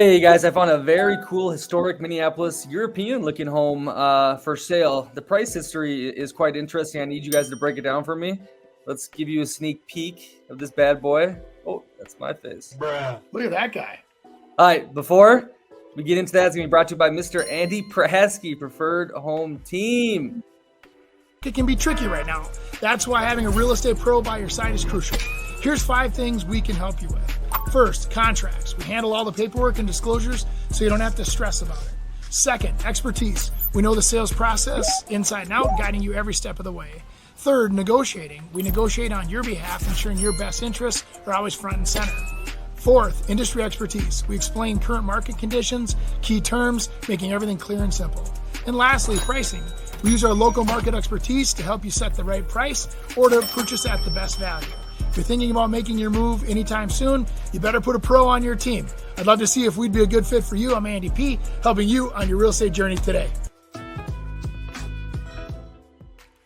Hey guys, I found a very cool historic Minneapolis European looking home for sale. The price history is quite interesting. I need you guys to break it down for me. Let's give you a sneak peek of this bad boy. Oh, that's my face. Bruh. Look at that guy. All right, before we get into that, it's going to be brought to you by Mr. Andy Prasky, Preferred Home Team. It can be tricky right now. That's why having a real estate pro by your side is crucial. Here's 5 things we can help you with. First, contracts. We handle all the paperwork and disclosures so you don't have to stress about it. Second, expertise. We know the sales process inside and out, guiding you every step of the way. Third, negotiating. We negotiate on your behalf, ensuring your best interests are always front and center. Fourth, industry expertise. We explain current market conditions, key terms, making everything clear and simple. And lastly, pricing. We use our local market expertise to help you set the right price or to purchase at the best value. If you're thinking about making your move anytime soon, you better put a pro on your team. I'd love to see if we'd be a good fit for you. I'm Andy P., helping you on your real estate journey today. I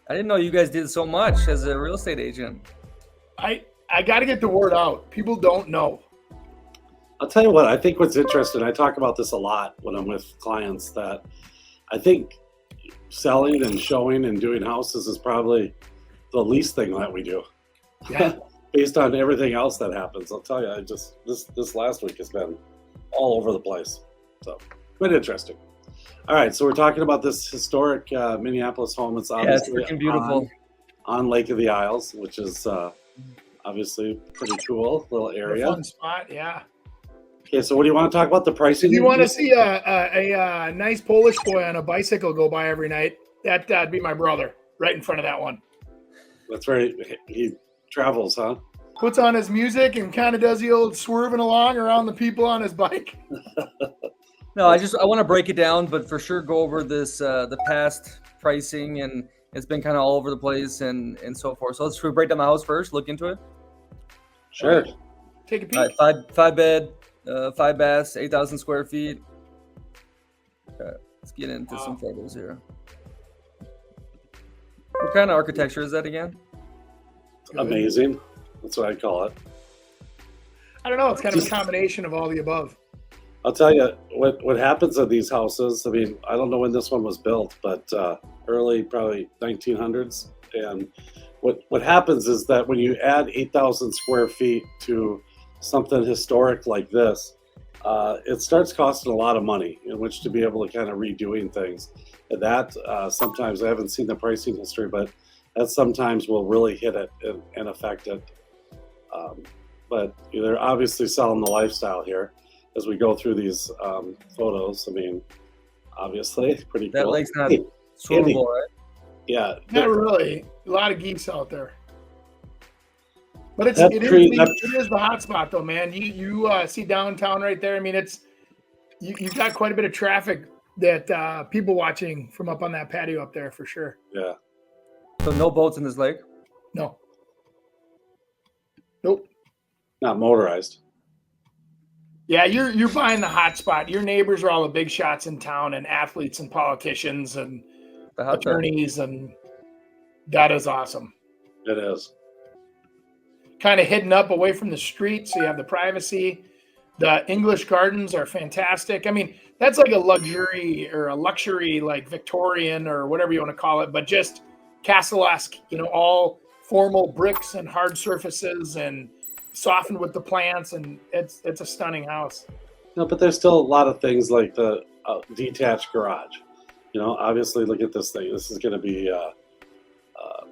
didn't know you guys did so much as a real estate agent. I got to get the word out. People don't know. I'll tell you what, I think what's interesting, I talk about this a lot when I'm with clients, that I think selling and showing and doing houses is probably the least thing that we do. Yeah. Based on everything else that happens. I'll tell you, this last week has been all over the place. So quite interesting. All right, so we're talking about this historic Minneapolis home. It's obviously it's freaking beautiful on Lake of the Isles, which is obviously pretty cool little area. Fun spot, yeah. Okay, so what do you want to talk about? The pricing? If you want to see a nice Polish boy on a bicycle go by every night, that'd be my brother right in front of that one. That's right. He travels, huh? Puts on his music and kind of does the old swerving along around the people on his bike. No, I want to break it down, but for sure go over this the past pricing, and it's been kind of all over the place and so forth. So let's break down the house first. Look into it. Sure. Take a peek. All right, five bed, 5 baths, 8,000 square feet. Okay, let's get into some photos here. What kind of architecture is that again? Amazing. That's what I call it. I don't know. It's kind of a combination of all the above. I'll tell you what happens in these houses. I mean, I don't know when this one was built, but early, probably 1900s. And what happens is that when you add 8,000 square feet to something historic like this, it starts costing a lot of money in which to be able to kind of redoing things. And that sometimes, I haven't seen the pricing history, but that sometimes will really hit it and affect it. But they're obviously selling the lifestyle here as we go through these photos. I mean, obviously, pretty cool. That lake's not swimmable, right? Yeah. Not really. A lot of geese out there. But it is the hot spot, though, man. You see downtown right there. I mean, you've got quite a bit of traffic that people watching from up on that patio up there for sure. Yeah. So no boats in this lake? No. Nope. Not motorized. Yeah, you're buying the hot spot. Your neighbors are all the big shots in town, and athletes and politicians and attorneys, and that is awesome. It is. Kind of hidden up away from the street, so you have the privacy. The English gardens are fantastic. I mean, that's like a luxury like Victorian or whatever you want to call it, but just castle-esque, all formal bricks and hard surfaces and softened with the plants, and it's a stunning house. No, but there's still a lot of things like the detached garage. Obviously, look at this thing. This is going to be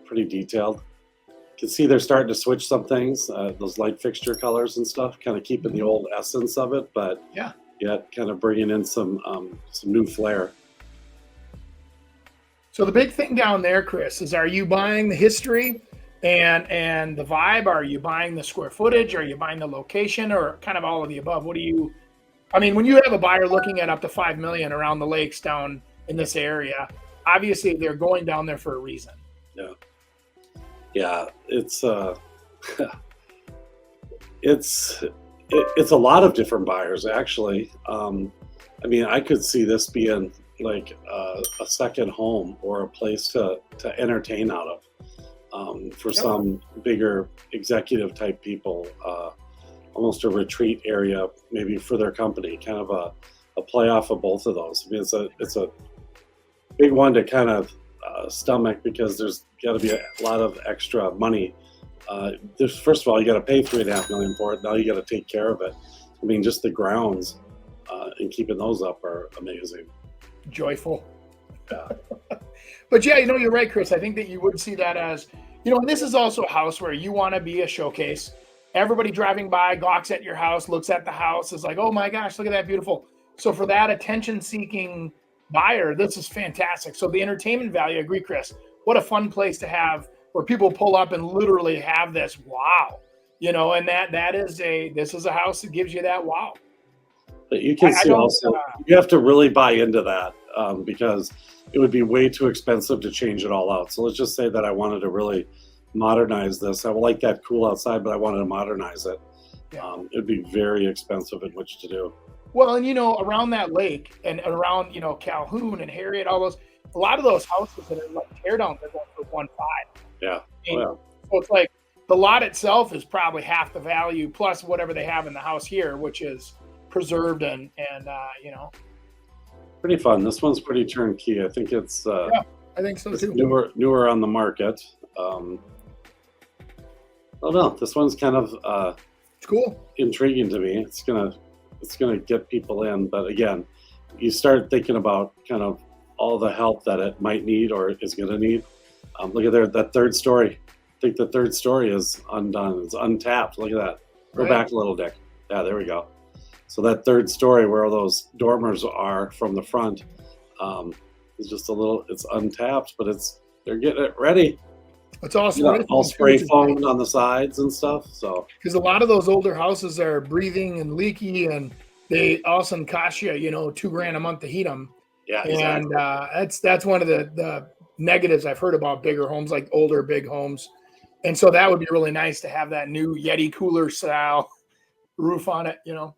pretty detailed. You can see they're starting to switch some things, those light fixture colors and stuff, kind of keeping the old essence of it, but yet kind of bringing in some new flair. So the big thing down there, Chris, is are you buying the history and the vibe? Are you buying the square footage? Are you buying the location, or kind of all of the above? When you have a buyer looking at up to $5 million around the lakes down in this area, obviously they're going down there for a reason. Yeah, it's it's a lot of different buyers actually. I could see this being like a second home or a place to entertain out of for some bigger executive type people. almost a retreat area, maybe for their company, kind of a playoff of both of those. I mean, it's a big one to kind of stomach, because there's got to be a lot of extra money. First of all, you got to pay $3.5 million for it. Now you got to take care of it. I mean, just the grounds and keeping those up are amazing. Joyful. Yeah. But yeah, you're right, Chris. I think that you would see that as, and this is also a house where you want to be a showcase. Everybody driving by gawks at your house, looks at the house, is like, oh my gosh, look at that beautiful. So for that attention-seeking buyer, this is fantastic. So the entertainment value, I agree, Chris. What a fun place to have where people pull up and literally have this wow, and this is a house that gives you that wow. But you can see also, you have to really buy into that because it would be way too expensive to change it all out. So let's just say that I wanted to really modernize this. I would like that cool outside, but I wanted to modernize it. Yeah. It'd be very expensive in which to do. Well, and around that lake and around, Calhoun and Harriet, all those, a lot of those houses that are like tear downs, they're going for 1.5. Yeah. So it's like the lot itself is probably half the value plus whatever they have in the house here, which is preserved and pretty fun. This one's pretty turnkey. I think it's I think so too. Newer on the market. I don't know. This one's kind of it's cool, intriguing to me. It's gonna get people in, but again, you start thinking about kind of all the help that it might need or is gonna need. Look at that third story. I think the third story is undone. It's untapped. Look at that. Go back a little, Dick. Yeah, there we go. So that third story where those dormers are from the front is just it's untapped, but they're getting it ready. It's awesome. All spray foamed on the sides and stuff. So because a lot of those older houses are breathing and leaky, and they also cost you, $2,000 a month to heat them. Yeah, exactly. And that's one of the negatives I've heard about bigger homes, like older big homes. And so that would be really nice to have that new Yeti cooler style roof on it, All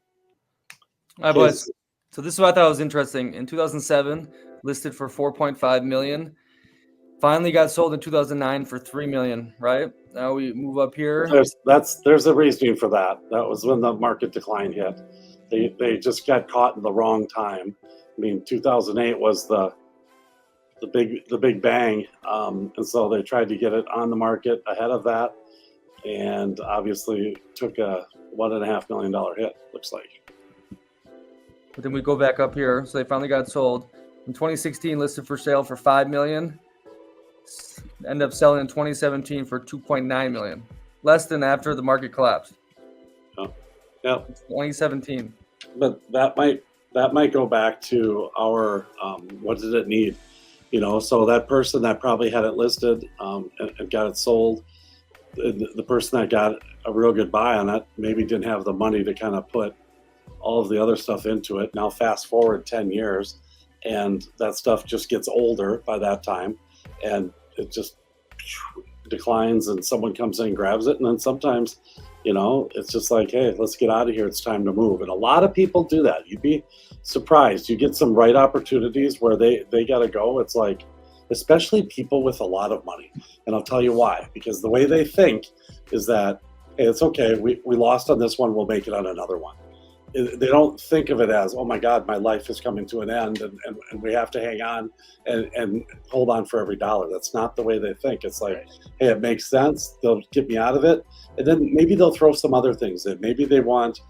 right, boys. So this is what I thought was interesting. In 2007, listed for $4.5 million. Finally got sold in 2009 for $3 million, right? Now we move up here. There's a reasoning for that. That was when the market decline hit. They just got caught in the wrong time. I mean, 2008 was the big bang, and so they tried to get it on the market ahead of that, and obviously took a $1.5 million hit. Looks like. But then we go back up here. So they finally got sold in 2016, listed for sale for $5 million. End up selling in 2017 for $2.9 million, less than after the market collapsed. Oh, yeah, 2017. But that might go back to our what did it need, So that person that probably had it listed and got it sold, the person that got a real good buy on it maybe didn't have the money to kind of put all of the other stuff into it. Now fast forward 10 years, and that stuff just gets older by that time. And it just declines, and someone comes in and grabs it. And then sometimes, it's just like, hey, let's get out of here. It's time to move. And a lot of people do that. You'd be surprised. You get some right opportunities where they got to go. It's like, especially people with a lot of money. And I'll tell you why. Because the way they think is that, hey, it's okay. We lost on this one. We'll make it on another one. They don't think of it as, oh my God, my life is coming to an end and we have to hang on and hold on for every dollar. That's not the way they think. It's like, hey, it makes sense. They'll get me out of it. And then maybe they'll throw some other things in. Maybe they want,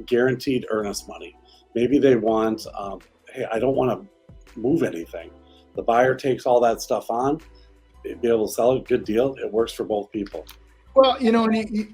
guaranteed earnest money. Maybe they want, hey, I don't want to move anything. The buyer takes all that stuff on, be able to sell it, good deal. It works for both people. Well,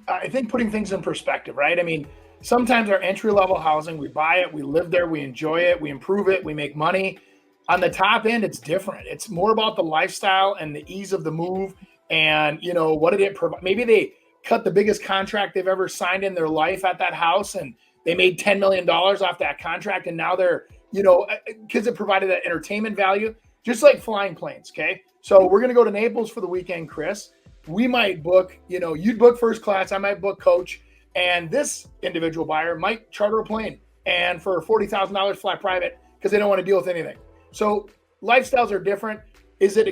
I think putting things in perspective, right? I mean, sometimes our entry-level housing, we buy it, we live there, we enjoy it, we improve it, we make money. On the top end, it's different. It's more about the lifestyle and the ease of the move and, what did it provide? Maybe they cut the biggest contract they've ever signed in their life at that house, and they made $10 million off that contract, and now they're, because it provided that entertainment value, just like flying planes, okay? So we're going to go to Naples for the weekend, Chris. We might book, you'd book first class, I might book coach. And this individual buyer might charter a plane and for $40,000 fly private because they don't want to deal with anything. So lifestyles are different. Is that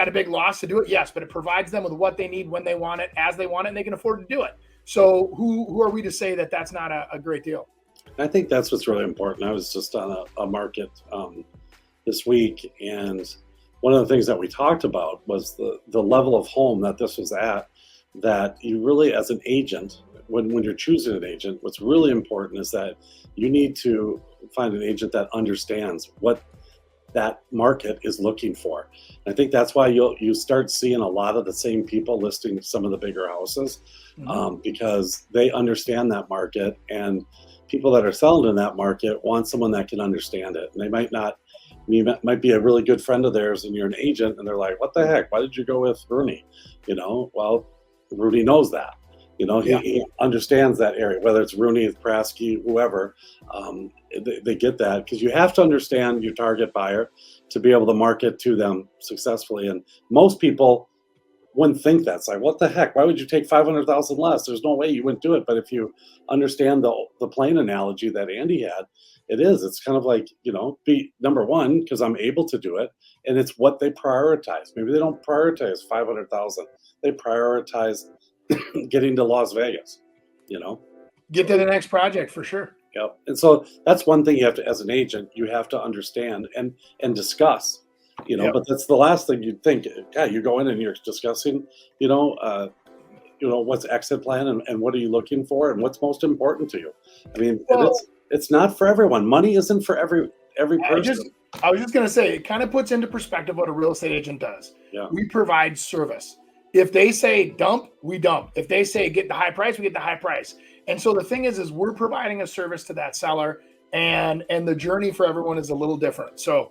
a big loss to do it? Yes, but it provides them with what they need when they want it, as they want it, and they can afford to do it. So who are we to say that that's not a great deal? I think that's what's really important. I was just on a market this week, and one of the things that we talked about was the level of home that this was at, that you really, as an agent, when you're choosing an agent, what's really important is that you need to find an agent that understands what that market is looking for. And I think that's why you start seeing a lot of the same people listing some of the bigger houses, because they understand that market, and people that are selling in that market want someone that can understand it. And they might not, you might be a really good friend of theirs and you're an agent and they're like, what the heck, why did you go with Rooney? Well, Rooney knows that. He understands that area, whether it's Rooney, Prasky, whoever. They get that, because you have to understand your target buyer to be able to market to them successfully. And most people wouldn't think that. It's like, what the heck? Why would you take 500,000 less? There's no way you wouldn't do it. But if you understand the plane analogy that Andy had, it's kind of like, be number one, because I'm able to do it. And it's what they prioritize. Maybe they don't prioritize 500,000. They prioritize getting to Las Vegas, Get to the next project for sure. Yep. And so that's one thing you have to, as an agent, you have to understand and discuss, Yep. But that's the last thing you'd think. Yeah, you go in and you're discussing, what's exit plan and what are you looking for and what's most important to you. I mean, it's not for everyone. Money isn't for every person. I was just going to say, it kind of puts into perspective what a real estate agent does. Yeah. We provide service. If they say dump, we dump. If they say get the high price, we get the high price. And so the thing is we're providing a service to that seller, and the journey for everyone is a little different. So